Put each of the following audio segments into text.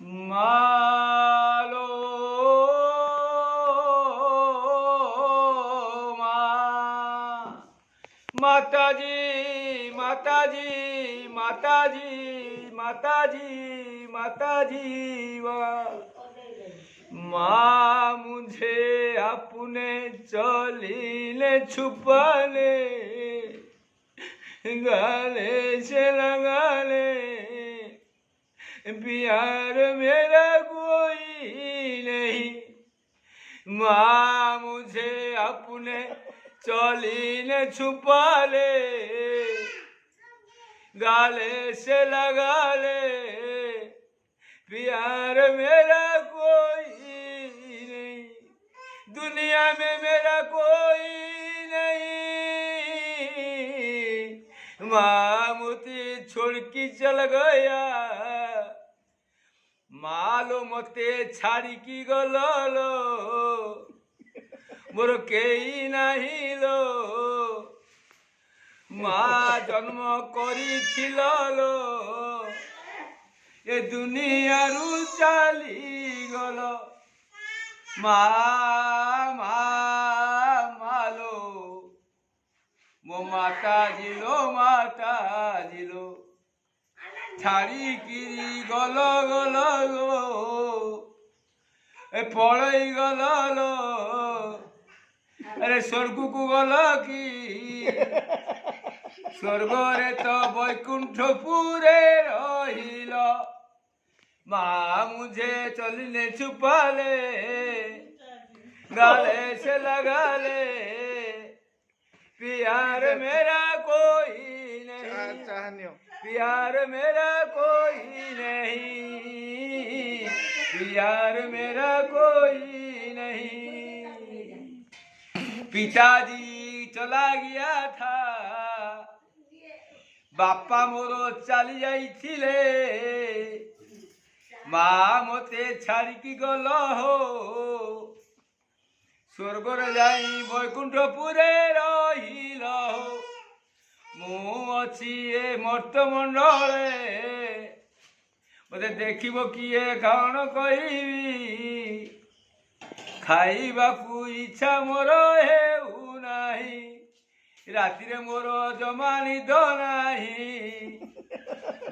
मालो मा माताजी माताजी माताजी माताजी माताजी माँ मुझे अपने चोली छुपाले गाले से लगा ले प्यार मेरा कोई नहीं। माँ मुझे अपने चोली ने छुपा ले गाले से लगा ले प्यार मेरा कोई नहीं। दुनिया में मेरा कोई नहीं। माँ मुझे छोड़ के चल गया मालो मते छाड़ी की गलो मोर केई नहीं लो। माँ जन्म करिथिल लो ए दुनिया रु चली गल। माँ मालो मो माता जिलो छाड़ी किरी गल गल गो ए पलई गल लो। अरे स्वर्ग को गल कि स्वर्ग रे तो वैकुंठपुरे रहिल। माँ मुझे चलने छुपाले गाले से लगा ले प्यार मेरा कोई नहीं। प्यार मेरा कोई नहीं। प्यार मेरा कोई नहीं। पिताजी चला गया था बापा मोरो चली जाइथिले। माँ मते छाड़िकी गल हो स्वर्ग रे जाई वैकुंठपुरे रहिल हो। मु अच्छी ए मर्तमंडले मते देखिबो किए कौन कहबी खाइबाकू इच्छा मोर हेउ नाही। रातिरे मोर जमा निद नाही।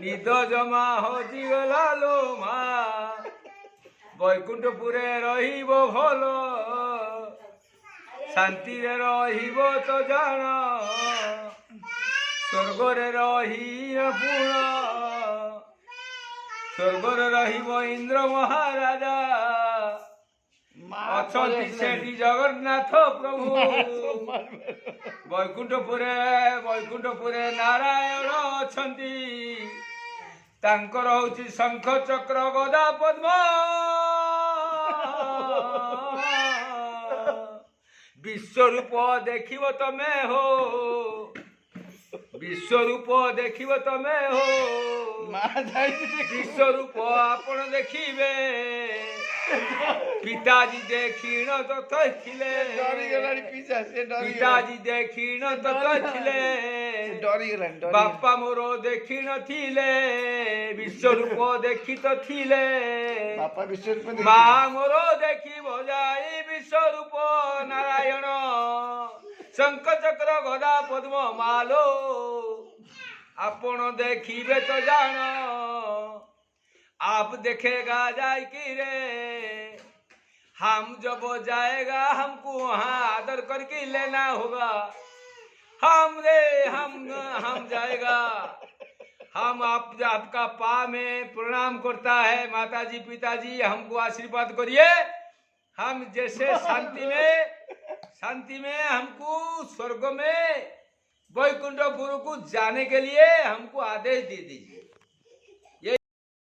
निद जमा हजि गला लो माँ वैकुंठपुरे रहिबो भल शांति रे रहिबो तो जान स्वर्ग रे रही पुण स्वर्ग रे रहिबो इंद्र महाराजा अछंती सेठी जगन्नाथ प्रभु। वैकुंठपुरे नारायण अछंती तांकर होची शंख चक्र गदा पद्म। विश्वरूप देखिब तमे हो विश्वरूप देखिब तमे हो। विश्वरूप आपण देखिबे पिताजी देखिण तथा थिले। पिताजी देखिण तथा थिले बापा मोरो देखिण थिले विश्वरूप देखी तो थिले। माँ मोरो देखी बजाई विश्वरूप नारायण शंख चक्र गदा पद्म मालो आपण देखिबे तो जान आप देखेगा जाए कि रे हम जब जाएगा हमको वहाँ आदर करके लेना होगा। हम जाएगा हम आपका पा में प्रणाम करता है माताजी पिताजी हमको आशीर्वाद करिए। हम जैसे शांति में हमको स्वर्ग में वैकुंठपुर को जाने के लिए हमको आदेश दे दीजिए।